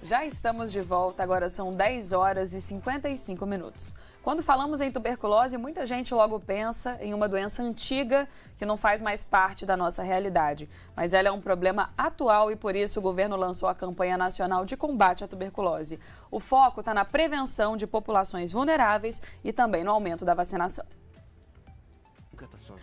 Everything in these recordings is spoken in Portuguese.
Já estamos de volta, agora são 10 horas e 55 minutos. Quando falamos em tuberculose, muita gente logo pensa em uma doença antiga que não faz mais parte da nossa realidade. Mas ela é um problema atual e por isso o governo lançou a campanha nacional de combate à tuberculose. O foco está na prevenção de populações vulneráveis e também no aumento da vacinação.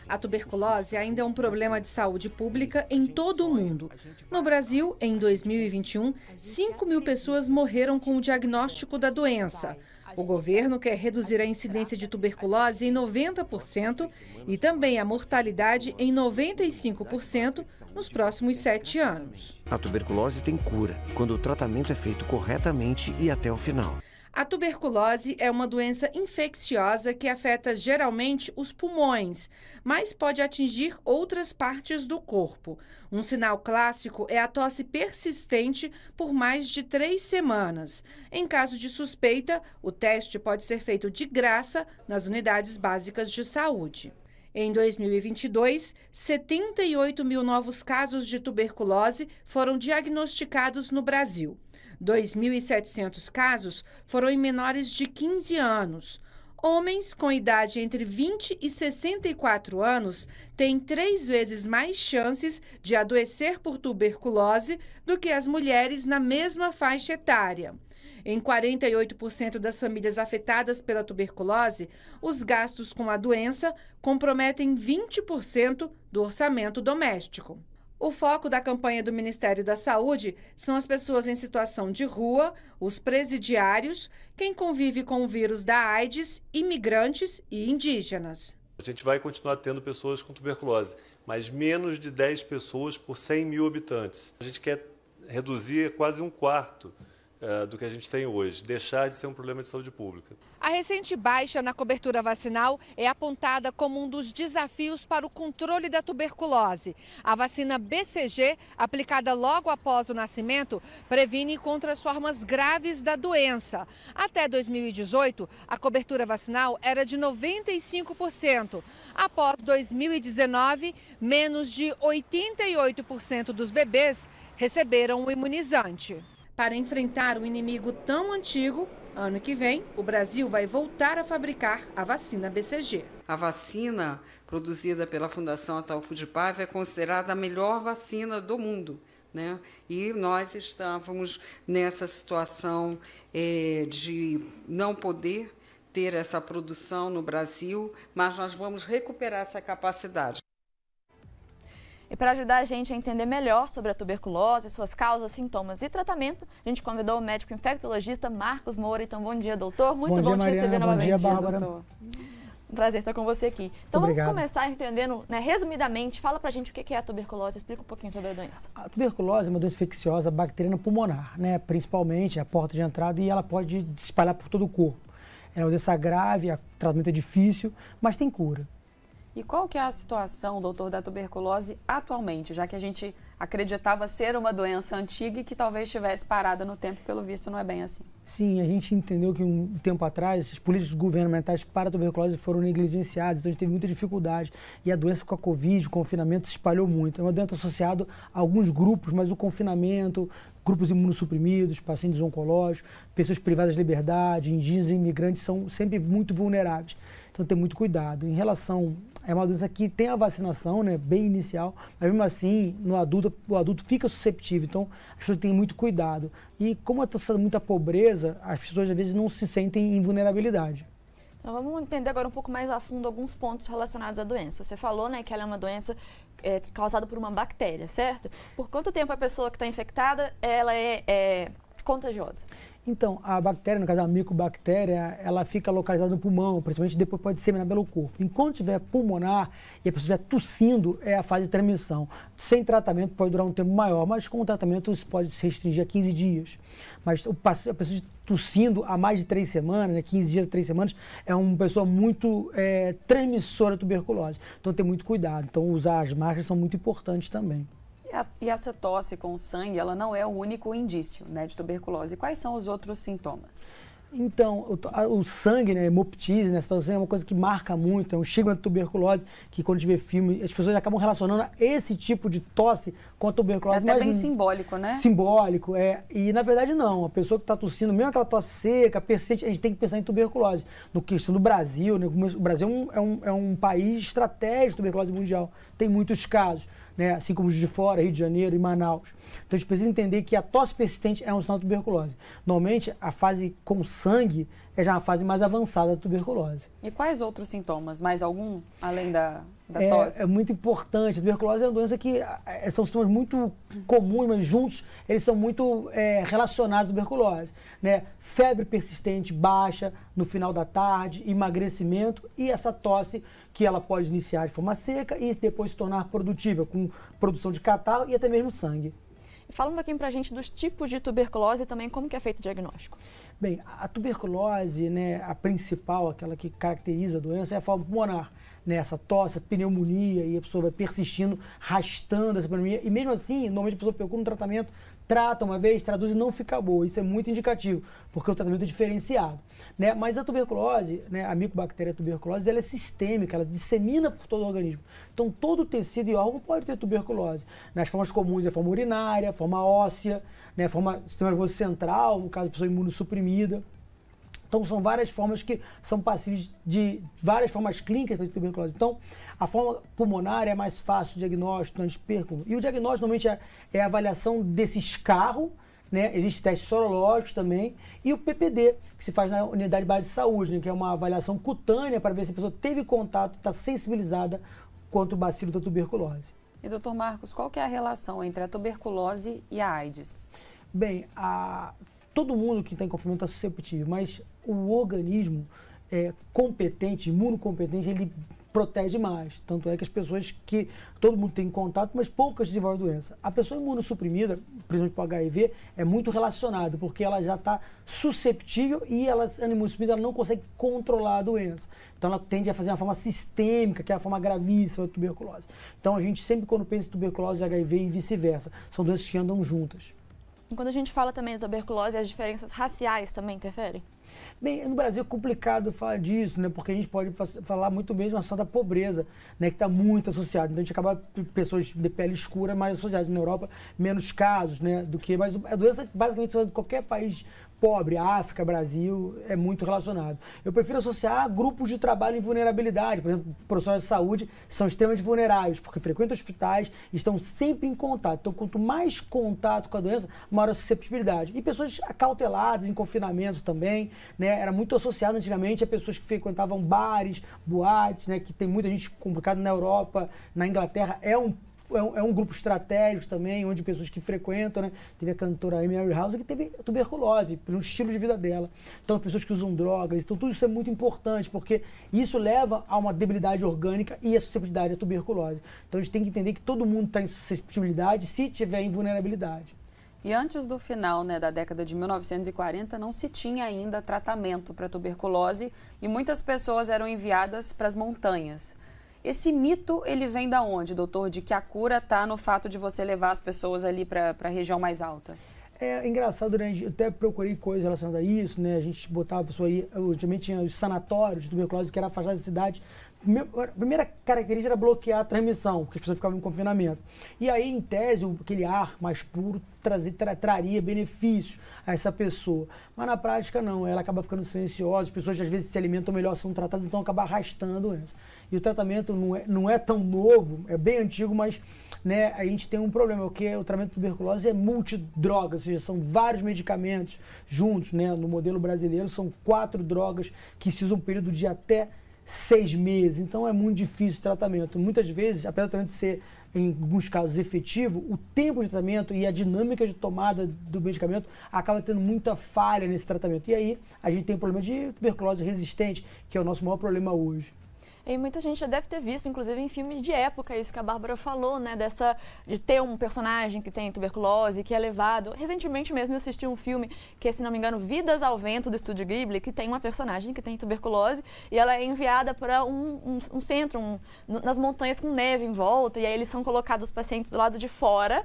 A tuberculose ainda é um problema de saúde pública em todo o mundo. No Brasil, em 2021, 5.000 pessoas morreram com o diagnóstico da doença. O governo quer reduzir a incidência de tuberculose em 90% e também a mortalidade em 95% nos próximos 7 anos. A tuberculose tem cura, quando o tratamento é feito corretamente e até o final. A tuberculose é uma doença infecciosa que afeta geralmente os pulmões, mas pode atingir outras partes do corpo. Um sinal clássico é a tosse persistente por mais de 3 semanas. Em caso de suspeita, o teste pode ser feito de graça nas unidades básicas de saúde. Em 2022, 78.000 novos casos de tuberculose foram diagnosticados no Brasil. 2.700 casos foram em menores de 15 anos. Homens com idade entre 20 e 64 anos têm 3 vezes mais chances de adoecer por tuberculose do que as mulheres na mesma faixa etária. Em 48% das famílias afetadas pela tuberculose, os gastos com a doença comprometem 20% do orçamento doméstico. O foco da campanha do Ministério da Saúde são as pessoas em situação de rua, os presidiários, quem convive com o vírus da AIDS, imigrantes e indígenas. A gente vai continuar tendo pessoas com tuberculose, mas menos de 10 pessoas por 100.000 habitantes. A gente quer reduzir quase 1/4 do que a gente tem hoje, deixar de ser um problema de saúde pública. A recente baixa na cobertura vacinal é apontada como um dos desafios para o controle da tuberculose. A vacina BCG, aplicada logo após o nascimento, previne contra as formas graves da doença. Até 2018, a cobertura vacinal era de 95%. Após 2019, menos de 88% dos bebês receberam o imunizante. Para enfrentar um inimigo tão antigo, ano que vem, o Brasil vai voltar a fabricar a vacina BCG. A vacina produzida pela Fundação Ataulfo de Paiva é considerada a melhor vacina do mundo, né? E nós estávamos nessa situação de não poder ter essa produção no Brasil, mas nós vamos recuperar essa capacidade. E para ajudar a gente a entender melhor sobre a tuberculose, suas causas, sintomas e tratamento, a gente convidou o médico infectologista Marcos Moura. Então, bom dia, doutor. Muito bom te receber novamente. Bom dia, Bárbara. Doutor. Um prazer estar com você aqui. Então, vamos começar entendendo, resumidamente, fala pra gente o que é a tuberculose, explica um pouquinho sobre a doença. A tuberculose é uma doença infecciosa bacteriana pulmonar, principalmente a porta de entrada, e ela pode se espalhar por todo o corpo. É uma doença grave, o tratamento é difícil, mas tem cura. E qual que é a situação, doutor, da tuberculose atualmente, já que a gente acreditava ser uma doença antiga e que talvez estivesse parada no tempo, pelo visto não é bem assim? Sim, a gente entendeu que um tempo atrás as políticas governamentais para a tuberculose foram negligenciadas, então a gente teve muita dificuldade e a doença com a Covid, o confinamento se espalhou muito. É uma doença associada a alguns grupos, mas o confinamento, grupos imunossuprimidos, pacientes oncológicos, pessoas privadas de liberdade, indígenas e imigrantes são sempre muito vulneráveis. Então tem muito cuidado. Em relação, é uma doença que tem a vacinação, bem inicial, mas mesmo assim, no adulto, o adulto fica susceptível, então as pessoas têm muito cuidado. E como está muita pobreza, as pessoas às vezes não se sentem em vulnerabilidade. Então vamos entender agora um pouco mais a fundo alguns pontos relacionados à doença. Você falou, que ela é uma doença causada por uma bactéria, certo? Por quanto tempo a pessoa que está infectada, ela é contagiosa? Então, a bactéria, no caso a micobactéria, ela fica localizada no pulmão, principalmente depois pode disseminar pelo corpo. Enquanto estiver pulmonar e a pessoa estiver tossindo, é a fase de transmissão. Sem tratamento pode durar um tempo maior, mas com o tratamento isso pode se restringir a 15 dias. Mas a pessoa tossindo há mais de 3 semanas, 15 dias a 3 semanas, é uma pessoa muito transmissora de tuberculose. Então tem muito cuidado. Então usar as máscaras são muito importantes também. E essa tosse com sangue, ela não é o único indício de tuberculose. Quais são os outros sintomas? Então, o sangue, né, hemoptise, né, situação é uma coisa que marca muito, é um estigma de tuberculose, que quando a gente vê filme, as pessoas acabam relacionando esse tipo de tosse com a tuberculose. É até bem simbólico, né? Simbólico, e na verdade não, a pessoa que está tossindo, mesmo aquela tosse seca, persistente, a gente tem que pensar em tuberculose. No questão do Brasil, né, o Brasil é um país estratégico de tuberculose mundial, tem muitos casos. Né, assim como os de fora, Rio de Janeiro e Manaus. Então a gente precisa entender que a tosse persistente é um sinal de tuberculose. Normalmente a fase com sangue é já uma fase mais avançada da tuberculose. E quais outros sintomas? Mais algum, além da tosse? É muito importante. A tuberculose é uma doença que são sintomas muito comuns, mas juntos eles são muito relacionados à tuberculose. Né? Febre persistente baixa no final da tarde, emagrecimento e essa tosse que ela pode iniciar de forma seca e depois se tornar produtiva, com produção de catarro e até mesmo sangue. Fala um pouquinho pra gente dos tipos de tuberculose e também como que é feito o diagnóstico. Bem, a tuberculose, né, a principal, aquela que caracteriza a doença, é a forma pulmonar. Né, essa tosse, a pneumonia, e a pessoa vai persistindo, arrastando essa pneumonia. E mesmo assim, normalmente a pessoa procura um tratamento, trata uma vez, traduz e não fica boa. Isso é muito indicativo, porque o tratamento é diferenciado. Né? Mas a tuberculose, né, a micobactéria tuberculose, ela é sistêmica, ela dissemina por todo o organismo. Então, todo tecido e órgão pode ter tuberculose. Nas formas comuns é a forma urinária, a forma óssea, né, a forma sistema nervoso central, no caso da pessoa imunossuprimida. Então, são várias formas que são passíveis de várias formas clínicas de tuberculose. Então, a forma pulmonar é mais fácil o diagnóstico, e o diagnóstico normalmente é a avaliação desse escarro, né? Existem testes sorológicos também, e o PPD, que se faz na unidade base de saúde, né? Que é uma avaliação cutânea para ver se a pessoa teve contato, está sensibilizada quanto ao bacilo da tuberculose. E, doutor Marcos, qual que é a relação entre a tuberculose e a AIDS? Bem, todo mundo que tem confinamento está susceptível, mas o organismo competente, imunocompetente, ele protege mais. Tanto é que as pessoas que todo mundo tem contato, mas poucas desenvolvem a doença. A pessoa imunossuprimida, principalmente para o HIV, é muito relacionada, porque ela já está susceptível e ela, sendo imunossuprimida, ela não consegue controlar a doença. Então ela tende a fazer uma forma sistêmica, que é a forma gravíssima da tuberculose. Então a gente sempre, quando pensa em tuberculose e HIV e vice-versa, são doenças que andam juntas. E quando a gente fala também da tuberculose, as diferenças raciais também interferem? Bem, no Brasil é complicado falar disso, né? Porque a gente pode falar muito bem de uma situação da pobreza, né? Que está muito associada. Então a gente acaba pessoas de pele escura mais associadas. Na Europa, menos casos, né? Do que, mas a doença basicamente de qualquer país pobre, África, Brasil, é muito relacionado. Eu prefiro associar grupos de trabalho em vulnerabilidade. Por exemplo, profissionais de saúde são extremamente vulneráveis, porque frequentam hospitais e estão sempre em contato. Então, quanto mais contato com a doença, maior a susceptibilidade. E pessoas acauteladas, em confinamento também, né? Era muito associado antigamente a pessoas que frequentavam bares, boates, né? Que tem muita gente complicada na Europa, na Inglaterra, é um grupo estratégico também, onde pessoas que frequentam, né? Teve a cantora Amy Winehouse que teve tuberculose, pelo estilo de vida dela. Então, pessoas que usam drogas. Então, tudo isso é muito importante, porque isso leva a uma debilidade orgânica e a susceptibilidade à tuberculose. Então, a gente tem que entender que todo mundo está em susceptibilidade se tiver em vulnerabilidade. E antes do final, né, da década de 1940, não se tinha ainda tratamento para tuberculose e muitas pessoas eram enviadas para as montanhas. Esse mito, ele vem da onde, doutor? De que a cura está no fato de você levar as pessoas ali para a região mais alta? É engraçado, né? Eu até procurei coisas relacionadas a isso, né? A gente botava a pessoa aí, ultimamente tinha os sanatórios de tuberculose que era afastados da cidade. A primeira característica era bloquear a transmissão, porque as pessoas ficavam em confinamento. E aí, em tese, aquele ar mais puro traria benefícios a essa pessoa. Mas na prática não, ela acaba ficando silenciosa, as pessoas às vezes se alimentam melhor, são tratadas, então acaba arrastando a doença. E o tratamento não é tão novo, é bem antigo, mas né, a gente tem um problema, porque o tratamento de tuberculose é multidroga, ou seja, são vários medicamentos juntos, né? No modelo brasileiro são 4 drogas que se usam um período de até 6 meses, então é muito difícil o tratamento. Muitas vezes, apesar do tratamento ser, em alguns casos, efetivo, o tempo de tratamento e a dinâmica de tomada do medicamento acaba tendo muita falha nesse tratamento. E aí, a gente tem o problema de tuberculose resistente, que é o nosso maior problema hoje. E muita gente já deve ter visto, inclusive em filmes de época, isso que a Bárbara falou, né? De ter um personagem que tem tuberculose, que é levado. Recentemente mesmo eu assisti um filme que é, se não me engano, Vidas ao Vento, do Estúdio Ghibli, que tem uma personagem que tem tuberculose e ela é enviada para um centro, nas montanhas com neve em volta, e aí eles são colocados os pacientes do lado de fora,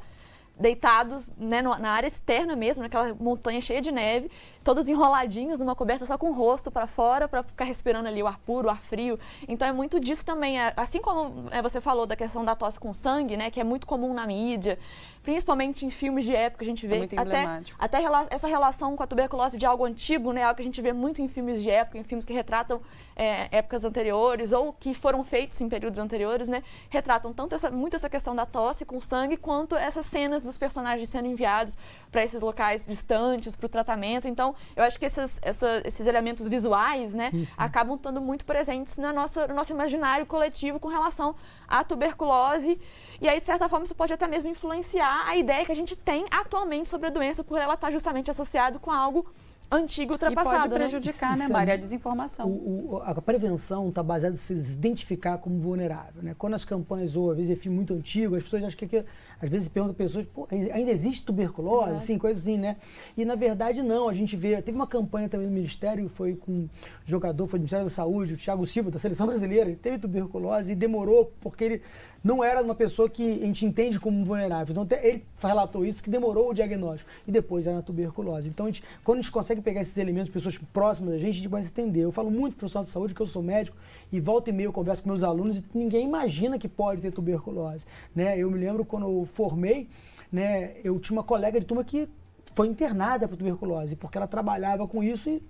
deitados, né, na área externa mesmo, naquela montanha cheia de neve, todos enroladinhos numa coberta só com o rosto para fora, para ficar respirando ali o ar puro, o ar frio. Então é muito disso também, assim como você falou da questão da tosse com sangue, né, que é muito comum na mídia, principalmente em filmes de época, a gente vê muito emblemático. até essa relação com a tuberculose de algo antigo, né, algo que a gente vê muito em filmes de época, em filmes que retratam épocas anteriores ou que foram feitos em períodos anteriores, né, retratam tanto muito essa questão da tosse com sangue, quanto essas cenas dos personagens sendo enviados para esses locais distantes, para o tratamento. Então, eu acho que esses elementos visuais, né, acabam estando muito presentes no nosso imaginário coletivo com relação à tuberculose. E aí, de certa forma, isso pode até mesmo influenciar a ideia que a gente tem atualmente sobre a doença, por ela estar justamente associada com algo antigo, ultrapassado. E pode prejudicar, né, Mari, a desinformação. A prevenção está baseada em se identificar como vulnerável, né? Quando as campanhas, ou às vezes é filme muito antigo, as pessoas acham que às vezes perguntam a pessoas, pô, ainda existe tuberculose? Assim, coisa assim, né? E na verdade não, a gente vê, teve uma campanha também do Ministério, foi com um jogador, foi do Ministério da Saúde, o Thiago Silva, da Seleção Brasileira, ele teve tuberculose e demorou, porque ele não era uma pessoa que a gente entende como vulnerável. Então, ele relatou isso, que demorou o diagnóstico. E depois era na tuberculose. Então, quando a gente consegue pegar esses elementos, pessoas próximas da gente, a gente vai entender. Eu falo muito para o profissional de saúde, que eu sou médico, e volta e meia eu converso com meus alunos, e ninguém imagina que pode ter tuberculose, né? Eu me lembro, quando eu formei, né, eu tinha uma colega de turma que foi internada por tuberculose, porque ela trabalhava com isso e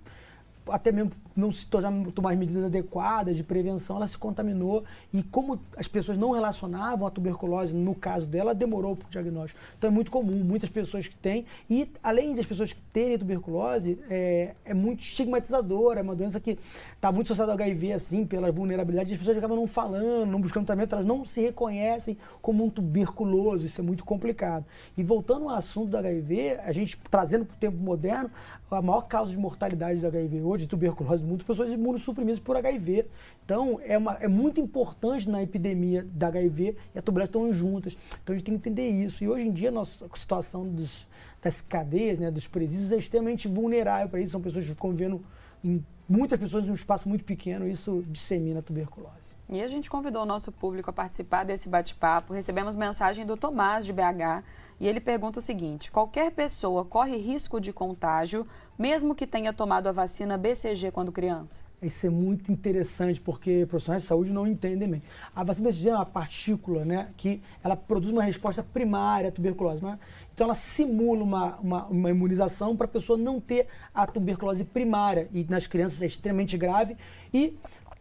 até mesmo não se tomar medidas adequadas de prevenção, ela se contaminou, e como as pessoas não relacionavam a tuberculose, no caso dela, demorou para o diagnóstico. Então é muito comum, muitas pessoas que têm, e além das pessoas que terem tuberculose, é muito estigmatizadora, é uma doença que está muito associada ao HIV, assim, pela vulnerabilidade, as pessoas acabam não falando, não buscando tratamento, elas não se reconhecem como um tuberculoso, isso é muito complicado. E voltando ao assunto do HIV, a gente trazendo para o tempo moderno, a maior causa de mortalidade do HIV hoje, de tuberculose, muitas pessoas imunossuprimidas por HIV. Então, é muito importante na epidemia da HIV e a tuberculose estão juntas. Então, a gente tem que entender isso. E hoje em dia, a nossa situação das cadeias, né, dos presídios, é extremamente vulnerável para isso. São pessoas que ficam vivendo muitas pessoas em um espaço muito pequeno, e isso dissemina a tuberculose. E a gente convidou o nosso público a participar desse bate-papo. Recebemos mensagem do Tomás, de BH, e ele pergunta o seguinte: qualquer pessoa corre risco de contágio, mesmo que tenha tomado a vacina BCG quando criança? Isso é muito interessante, porque profissionais de saúde não entendem bem. A vacina BCG é uma partícula, né, que ela produz uma resposta primária à tuberculose. Né? Então, ela simula uma imunização para a pessoa não ter a tuberculose primária. E nas crianças é extremamente grave.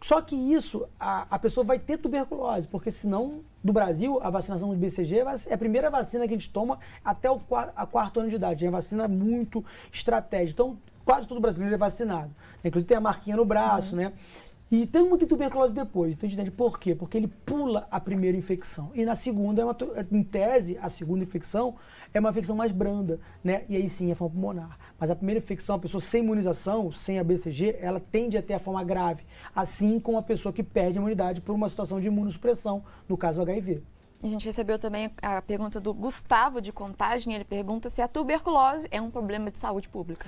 Só que isso, a pessoa vai ter tuberculose, porque senão, no Brasil, a vacinação do BCG é a primeira vacina que a gente toma até o quarto ano de idade. É uma vacina muito estratégica. Então, quase todo brasileiro é vacinado. Inclusive tem a marquinha no braço, né? E tem muita tuberculose depois. Então a gente entende por quê? Porque ele pula a primeira infecção. E na segunda, em tese, a segunda infecção é uma infecção mais branda, né? E aí sim é forma pulmonar. Mas a primeira infecção, a pessoa sem imunização, sem a BCG, ela tende a ter a forma grave. Assim como a pessoa que perde a imunidade por uma situação de imunossupressão, no caso HIV. A gente recebeu também a pergunta do Gustavo, de Contagem. Ele pergunta se a tuberculose é um problema de saúde pública.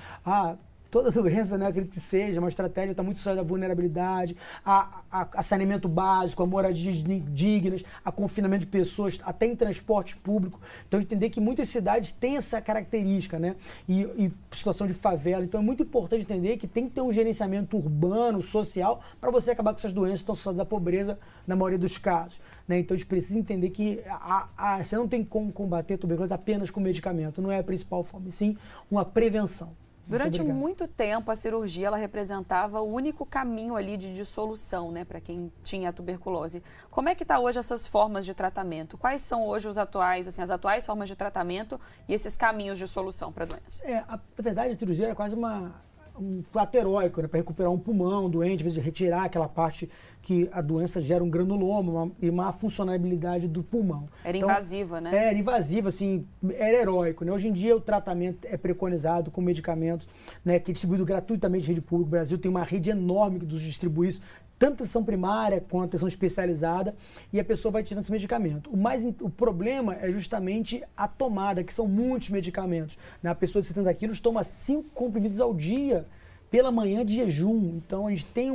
Toda doença, né, acredito que seja, uma estratégia está muito associada à vulnerabilidade, a saneamento básico, a moradias dignas, a confinamento de pessoas, até em transporte público. Então, entender que muitas cidades têm essa característica, né, e situação de favela. Então, é muito importante entender que tem que ter um gerenciamento urbano, social, para você acabar com essas doenças que estão associadas à pobreza, na maioria dos casos. Né? Então, a gente precisa entender que você não tem como combater a tuberculose apenas com medicamento, não é a principal forma, e sim uma prevenção. Durante muito tempo, a cirurgia ela representava o único caminho ali de dissolução, né, para quem tinha a tuberculose. Como é que está hoje essas formas de tratamento? Quais são hoje as atuais formas de tratamento e esses caminhos de solução para a doença? Na verdade, a cirurgia era quase um ato heróico, né, para recuperar um pulmão doente, às vezes retirar aquela parte que a doença gera um granuloma e uma funcionalidade do pulmão. Era invasiva, né? Era invasiva, assim, era heróico, né? Hoje em dia o tratamento é preconizado com medicamentos, né, que é distribuído gratuitamente em rede pública. O Brasil tem uma rede enorme que dos distribui isso, tanto atenção primária quanto atenção especializada, e a pessoa vai tirando esse medicamento. O problema é justamente a tomada, que são muitos medicamentos. Né? A pessoa de 70 quilos toma 5 comprimidos ao dia pela manhã de jejum. Então, a gente tem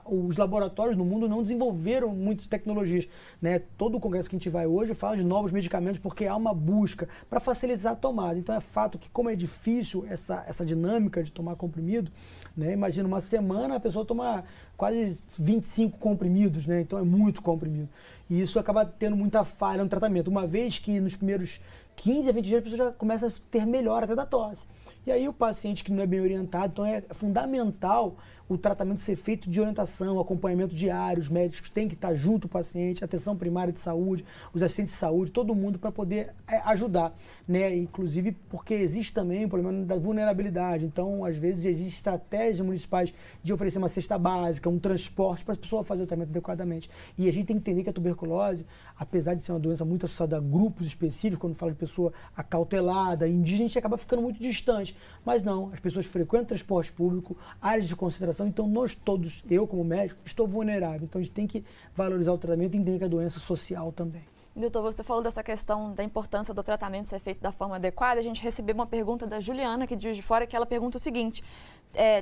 os laboratórios no mundo não desenvolveram muitas tecnologias, né? Todo o congresso que a gente vai hoje fala de novos medicamentos porque há uma busca para facilitar a tomada. Então, é fato que, como é difícil essa dinâmica de tomar comprimido, né? Imagina, uma semana a pessoa toma quase 25 comprimidos, né? Então, é muito comprimido. E isso acaba tendo muita falha no tratamento, uma vez que nos primeiros 15 a 20 dias a pessoa já começa a ter melhora até da tosse. E aí o paciente que não é bem orientado, então é fundamental o tratamento ser feito de orientação, acompanhamento diário, os médicos têm que estar junto ao paciente, atenção primária de saúde, os assistentes de saúde, todo mundo para poder ajudar, né? Inclusive porque existe também o problema da vulnerabilidade, então às vezes existem estratégias municipais de oferecer uma cesta básica, um transporte para a pessoa fazer o tratamento adequadamente. E a gente tem que entender que a tuberculose, apesar de ser uma doença muito associada a grupos específicos, quando fala de pessoa acautelada, indígena, a gente acaba ficando muito distante. Mas não, as pessoas frequentam transporte público, áreas de concentração, então nós todos, eu como médico, estou vulnerável. Então a gente tem que valorizar o tratamento e entender que a doença é social também. Doutor, você falou dessa questão da importância do tratamento ser feito da forma adequada. A gente recebeu uma pergunta da Juliana, aqui de Juiz de Fora, que ela pergunta o seguinte: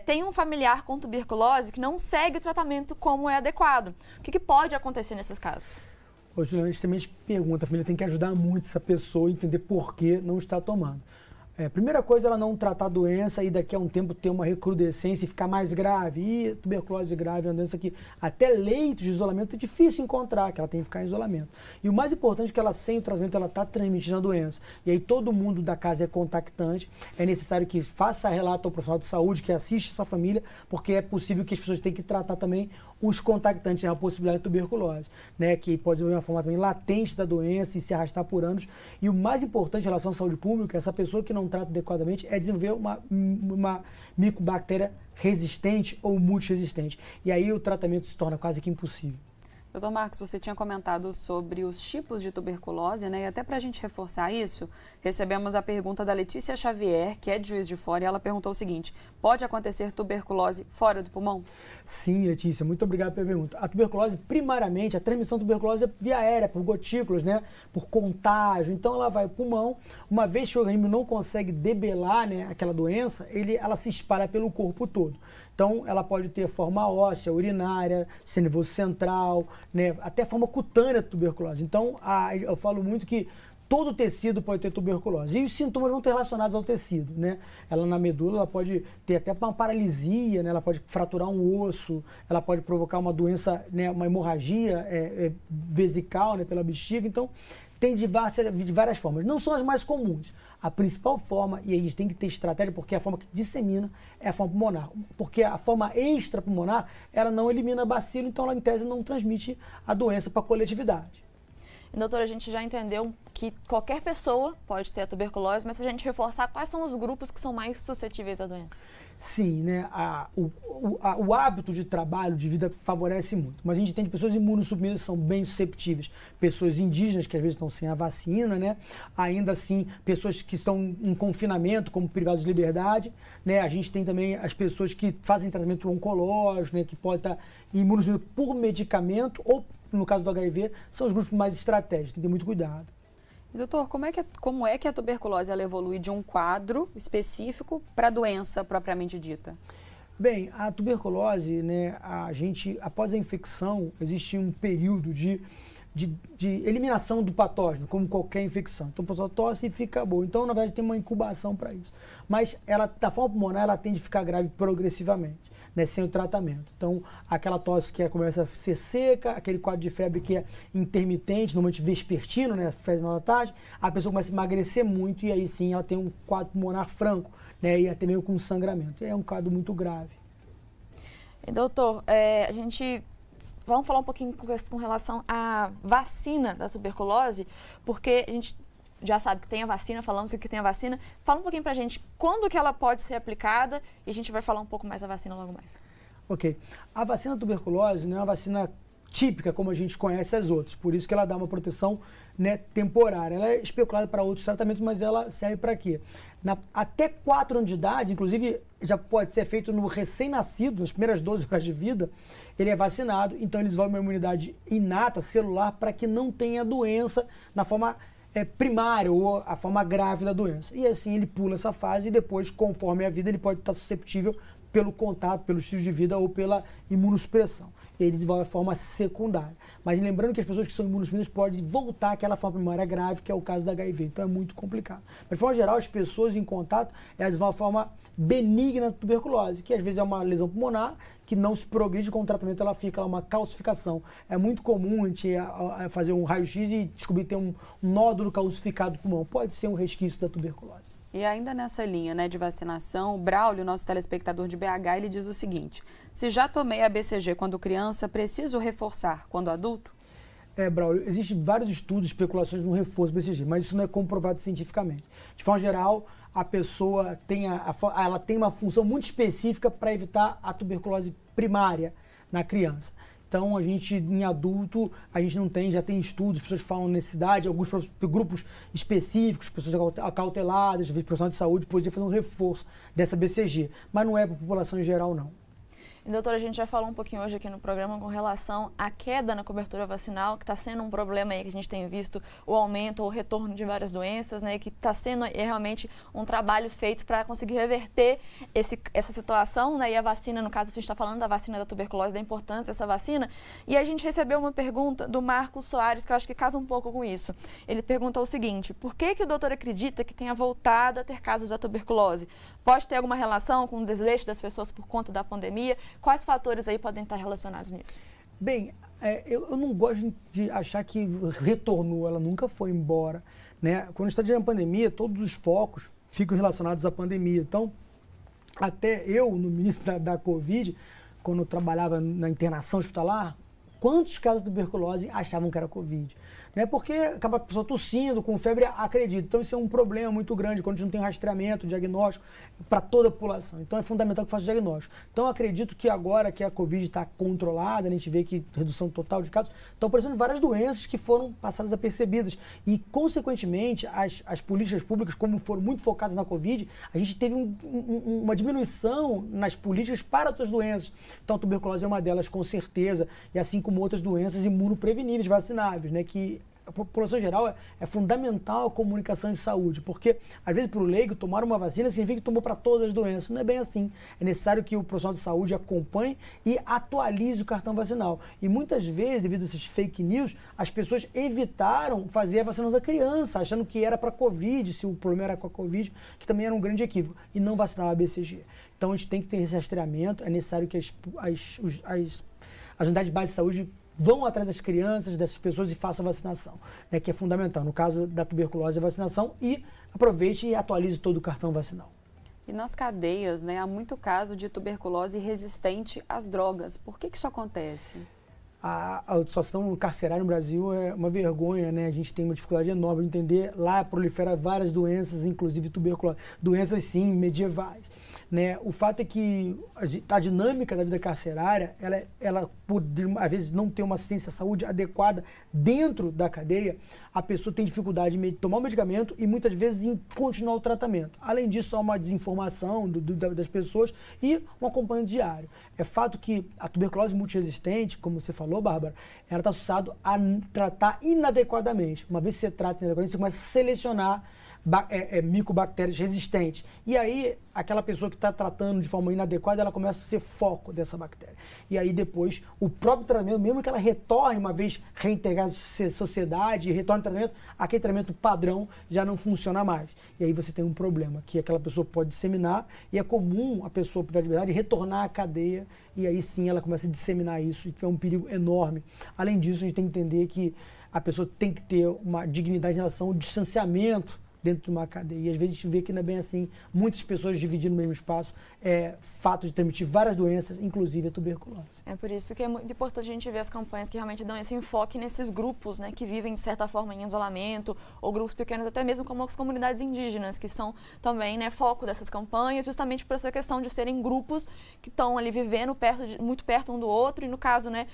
tem um familiar com tuberculose que não segue o tratamento como é adequado. O que pode acontecer nesses casos? Ô, Juliana, a gente também pergunta, a família tem que ajudar muito essa pessoa a entender por que não está tomando. Primeira coisa, ela não tratar a doença e daqui a um tempo ter uma recrudescência e ficar mais grave. E tuberculose grave é uma doença que até leitos de isolamento é difícil encontrar, que ela tem que ficar em isolamento. E o mais importante é que ela, sem o tratamento, ela está transmitindo a doença. E aí todo mundo da casa é contactante, é necessário que faça relato ao profissional de saúde, que assiste essa família, porque é possível que as pessoas tenham que tratar também os contactantes, né, a possibilidade de tuberculose, né, que pode desenvolver uma forma também latente da doença e se arrastar por anos. E o mais importante em relação à saúde pública, essa pessoa que não trata adequadamente, é desenvolver uma micobactéria resistente ou multiresistente. E aí o tratamento se torna quase que impossível. Doutor Marcos, você tinha comentado sobre os tipos de tuberculose, né? E até para a gente reforçar isso, recebemos a pergunta da Letícia Xavier, que é de Juiz de Fora, e ela perguntou o seguinte: pode acontecer tuberculose fora do pulmão? Sim, Letícia, muito obrigado pela pergunta. A tuberculose, primariamente, a transmissão da tuberculose é via aérea, por gotículas, né? Por contágio. Então ela vai ao pulmão, uma vez que o organismo não consegue debelar, né, aquela doença, ela se espalha pelo corpo todo. Então, ela pode ter forma óssea, urinária, sistema nervoso central, né, até forma cutânea de tuberculose. Então, eu falo muito que todo tecido pode ter tuberculose. E os sintomas vão estar relacionados ao tecido, né? Ela na medula, ela pode ter até uma paralisia, né? Ela pode fraturar um osso, ela pode provocar uma doença, né, uma hemorragia vesical, né, pela bexiga. Então, tem de várias formas. Não são as mais comuns. A principal forma, e a gente tem que ter estratégia, porque a forma que dissemina é a forma pulmonar. Porque a forma extrapulmonar, ela não elimina bacilo, então ela, em tese, não transmite a doença para a coletividade. Doutora, a gente já entendeu que qualquer pessoa pode ter a tuberculose, mas para a gente reforçar, quais são os grupos que são mais suscetíveis à doença? Sim, né? O hábito de trabalho, de vida, favorece muito. Mas a gente tem pessoas imunossuprimidas que são bem susceptíveis. Pessoas indígenas, que às vezes estão sem a vacina, né? Ainda assim, pessoas que estão em confinamento, como privados de liberdade, né? A gente tem também as pessoas que fazem tratamento oncológico, né? Que podem estar imunossuprimidas por medicamento ou, no caso do HIV, são os grupos mais estratégicos. Tem que ter muito cuidado. Doutor, como é que a tuberculose ela evolui de um quadro específico para a doença propriamente dita? Bem, a tuberculose, né, após a infecção, existe um período de eliminação do patógeno, como qualquer infecção. Então, a pessoa tosse e fica boa. Então, na verdade, tem uma incubação para isso. Mas, da forma pulmonar, ela tende a ficar grave progressivamente, né, sem o tratamento. Então, aquela tosse que começa a ser seca, aquele quadro de febre que é intermitente, normalmente vespertino, né, febre na tarde, a pessoa começa a emagrecer muito e aí sim ela tem um quadro pulmonar franco, né, e até mesmo com sangramento. É um quadro muito grave. E, doutor, vamos falar um pouquinho com relação à vacina da tuberculose, porque a gente já sabe que tem a vacina, falamos que tem a vacina. Fala um pouquinho pra gente quando que ela pode ser aplicada e a gente vai falar um pouco mais da vacina logo mais. Ok. A vacina da tuberculose não é uma vacina típica como a gente conhece as outras, por isso que ela dá uma proteção, né, temporária. Ela é especulada para outros tratamentos, mas ela serve para quê? Até 4 anos de idade, inclusive já pode ser feito no recém-nascido, nas primeiras 12 horas de vida, ele é vacinado, então ele desenvolve uma imunidade inata, celular, para que não tenha doença na forma primária ou a forma grave da doença. E assim ele pula essa fase e depois, conforme a vida, ele pode estar susceptível pelo contato, pelo estilo de vida ou pela imunossupressão. E ele desenvolve a forma secundária. Mas lembrando que as pessoas que são imunossuprimidas podem voltar àquela forma primária grave, que é o caso da HIV. Então é muito complicado. Mas de forma geral, as pessoas em contato, elas vão a forma benigna da tuberculose, que às vezes é uma lesão pulmonar, que não se progride com o tratamento, ela fica uma calcificação. É muito comum a gente fazer um raio-x e descobrir que tem um nódulo calcificado do pulmão. Pode ser um resquício da tuberculose. E ainda nessa linha, né, de vacinação, o Braulio, nosso telespectador de BH, ele diz o seguinte: se já tomei a BCG quando criança, preciso reforçar quando adulto? Braulio, existem vários estudos, especulações no reforço BCG, mas isso não é comprovado cientificamente. De forma geral, a pessoa ela tem uma função muito específica para evitar a tuberculose primária na criança. Então, a gente, em adulto, a gente não tem, já tem estudos, pessoas falam necessidade, alguns grupos específicos, pessoas acauteladas, profissionais de saúde, poderiam fazer um reforço dessa BCG, mas não é para a população em geral, não. E, doutora, a gente já falou um pouquinho hoje aqui no programa com relação à queda na cobertura vacinal, que está sendo um problema aí que a gente tem visto o aumento ou o retorno de várias doenças, né? Que está sendo realmente um trabalho feito para conseguir reverter essa situação, né? E a vacina, no caso, a gente está falando da vacina da tuberculose, da importância dessa vacina. E a gente recebeu uma pergunta do Marcos Soares, que eu acho que casa um pouco com isso. Ele perguntou o seguinte: por que o doutor acredita que tenha voltado a ter casos da tuberculose? Pode ter alguma relação com o desleixo das pessoas por conta da pandemia? Quais fatores aí podem estar relacionados nisso? Bem, eu não gosto de achar que retornou, ela nunca foi embora, né? Quando está diante da pandemia, todos os focos ficam relacionados à pandemia. Então, até eu, no início da Covid, quando eu trabalhava na internação hospitalar, quantos casos de tuberculose achavam que era Covid? Né? Porque acaba a pessoa tossindo, com febre, acredita. Então isso é um problema muito grande, quando a gente não tem rastreamento, diagnóstico para toda a população. Então é fundamental que faça o diagnóstico. Então eu acredito que agora que a Covid está controlada, a gente vê que redução total de casos, estão aparecendo várias doenças que foram passadas apercebidas. E, consequentemente, as políticas públicas, como foram muito focadas na Covid, a gente teve uma diminuição nas políticas para outras doenças. Então a tuberculose é uma delas, com certeza, e assim como outras doenças imunopreveníveis, vacináveis, né, que a população geral é fundamental a comunicação de saúde, porque, às vezes, para o leigo, tomar uma vacina significa que tomou para todas as doenças. Não é bem assim. É necessário que o profissional de saúde acompanhe e atualize o cartão vacinal. E, muitas vezes, devido a esses fake news, as pessoas evitaram fazer a vacinação da criança, achando que era para a Covid, se o problema era com a Covid, que também era um grande equívoco, e não vacinava a BCG. Então, a gente tem que ter esse rastreamento, é necessário que as unidades básicas de saúde vão atrás das crianças, dessas pessoas e façam a vacinação, né, que é fundamental. No caso da tuberculose, a vacinação, e aproveite e atualize todo o cartão vacinal. E nas cadeias, né, há muito caso de tuberculose resistente às drogas. Por que isso acontece? A situação carcerária no Brasil é uma vergonha, né? A gente tem uma dificuldade enorme de entender. Lá prolifera várias doenças, inclusive tuberculose. Doenças, sim, medievais. Né? O fato é que a dinâmica da vida carcerária, ela pode, às vezes, não ter uma assistência à saúde adequada dentro da cadeia. A pessoa tem dificuldade em tomar o medicamento e, muitas vezes, em continuar o tratamento. Além disso, há uma desinformação das pessoas e um acompanhamento diário. É fato que a tuberculose multiresistente, como você falou, Bárbara, ela está associada a tratar inadequadamente. Uma vez que você trata inadequadamente, você começa a selecionar micobactérias resistentes. E aí, aquela pessoa que está tratando de forma inadequada, ela começa a ser foco dessa bactéria. E aí, depois, o próprio tratamento, mesmo que ela retorne, uma vez reintegrada à sociedade, retorne ao tratamento, aquele tratamento padrão já não funciona mais. E aí você tem um problema, que aquela pessoa pode disseminar, e é comum a pessoa, por verdade, retornar à cadeia, e aí sim ela começa a disseminar isso, e é um perigo enorme. Além disso, a gente tem que entender que a pessoa tem que ter uma dignidade em relação ao distanciamento dentro de uma cadeia. E às vezes a gente vê que não é bem assim, muitas pessoas dividindo o mesmo espaço, fato de transmitir várias doenças, inclusive a tuberculose. É por isso que é muito importante a gente ver as campanhas que realmente dão esse enfoque nesses grupos, né, que vivem de certa forma em isolamento, ou grupos pequenos, até mesmo como as comunidades indígenas, que são também, né, foco dessas campanhas, justamente por essa questão de serem grupos que estão ali vivendo muito perto um do outro, e no caso, né,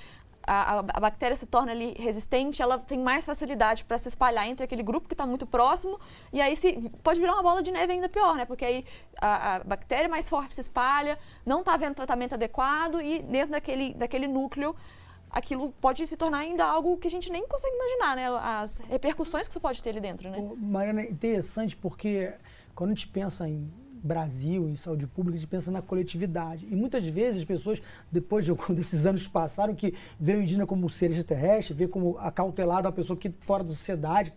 a bactéria se torna ali resistente, ela tem mais facilidade para se espalhar entre aquele grupo que está muito próximo, e aí pode virar uma bola de neve ainda pior, né? Porque aí a bactéria mais forte se espalha, não está havendo tratamento adequado, e dentro daquele núcleo aquilo pode se tornar ainda algo que a gente nem consegue imaginar, né? As repercussões que isso pode ter ali dentro, né? Mariana, é interessante porque quando a gente pensa em Brasil, em saúde pública, a gente pensa na coletividade. E muitas vezes as pessoas, depois desses anos que passaram, que vê o indígena como um ser extraterrestre, vê como acautelado uma pessoa que fora da sociedade.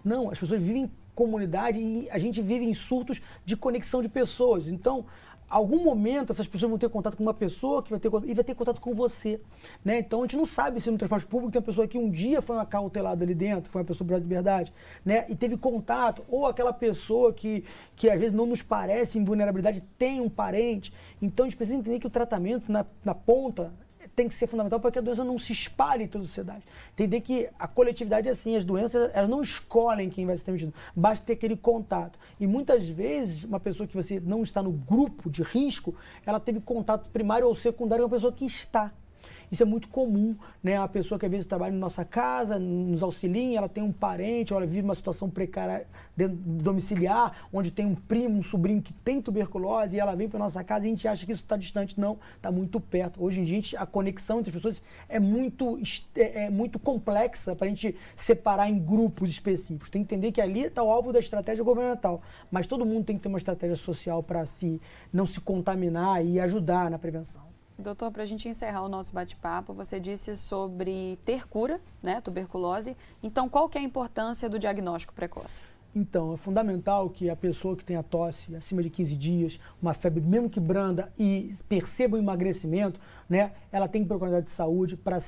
Não, as pessoas vivem em comunidade e a gente vive em surtos de conexão de pessoas. Então, algum momento essas pessoas vão ter contato com uma pessoa que vai ter contato com você, né? Então a gente não sabe se no transporte público tem uma pessoa que um dia foi acautelada ali dentro, foi uma pessoa privada de liberdade, né? E teve contato, ou aquela pessoa que às vezes não nos parece em vulnerabilidade tem um parente. Então a gente precisa entender que o tratamento na ponta tem que ser fundamental para que a doença não se espalhe em toda a sociedade. Entender que a coletividade é assim, as doenças elas não escolhem quem vai ser transmitido, basta ter aquele contato. E muitas vezes, uma pessoa que você não está no grupo de risco, ela teve contato primário ou secundário com uma pessoa que está. Isso é muito comum, né? Uma pessoa que às vezes trabalha na nossa casa, nos auxilia, ela tem um parente, ou ela vive uma situação precária domiciliar, onde tem um primo, um sobrinho que tem tuberculose, e ela vem para nossa casa e a gente acha que isso está distante. Não, está muito perto. Hoje em dia, a conexão entre as pessoas é muito complexa para a gente separar em grupos específicos. Tem que entender que ali está o alvo da estratégia governamental, mas todo mundo tem que ter uma estratégia social para não se contaminar e ajudar na prevenção. Doutor, para a gente encerrar o nosso bate-papo, você disse sobre ter cura, né, tuberculose. Então, qual que é a importância do diagnóstico precoce? Então, é fundamental que a pessoa que tem a tosse acima de 15 dias, uma febre mesmo que branda e perceba o emagrecimento, né, ela tem que procurar a unidade de saúde para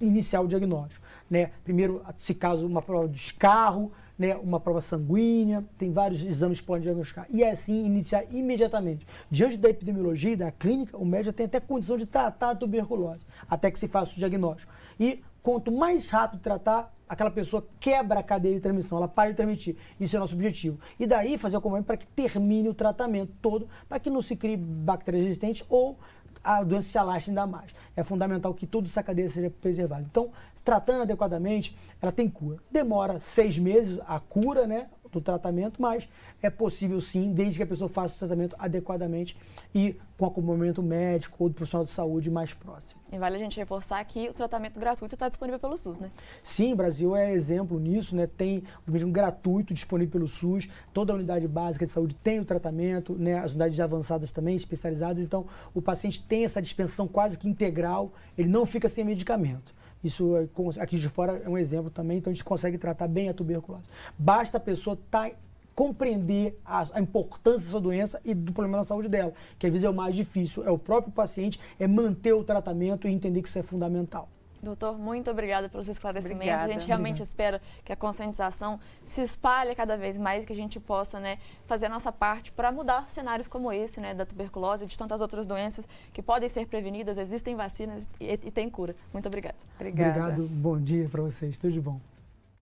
iniciar o diagnóstico, né? Primeiro, se caso uma prova de escarro, né, uma prova sanguínea, tem vários exames que podem diagnosticar. E é assim iniciar imediatamente. Diante da epidemiologia e da clínica, o médico tem até condição de tratar a tuberculose, até que se faça o diagnóstico. E quanto mais rápido tratar, aquela pessoa quebra a cadeia de transmissão, ela para de transmitir. Isso é o nosso objetivo. E daí fazer o acompanhamento para que termine o tratamento todo, para que não se crie bactérias resistentes ou a doença se alastre ainda mais. É fundamental que toda essa cadeia seja preservada. Então, tratando adequadamente, ela tem cura. Demora 6 meses a cura, né, do tratamento, mas é possível sim, desde que a pessoa faça o tratamento adequadamente e com acompanhamento médico ou do profissional de saúde mais próximo. E vale a gente reforçar que o tratamento gratuito está disponível pelo SUS, né? Sim, o Brasil é exemplo nisso, né? Tem o medicamento gratuito disponível pelo SUS, toda a unidade básica de saúde tem o tratamento, né? As unidades avançadas também, especializadas, então o paciente tem essa dispensação quase que integral, ele não fica sem medicamento. Isso aqui de fora é um exemplo também, então a gente consegue tratar bem a tuberculose. Basta a pessoa compreender a importância dessa doença e do problema da saúde dela, que às vezes é o mais difícil, é o próprio paciente, é manter o tratamento e entender que isso é fundamental. Doutor, muito obrigada pelos esclarecimentos. Obrigada. A gente realmente espera que a conscientização se espalhe cada vez mais, que a gente possa, né, fazer a nossa parte para mudar cenários como esse, né, da tuberculose e de tantas outras doenças que podem ser prevenidas, existem vacinas e tem cura. Muito obrigada. Obrigada. Obrigado, bom dia para vocês, tudo de bom.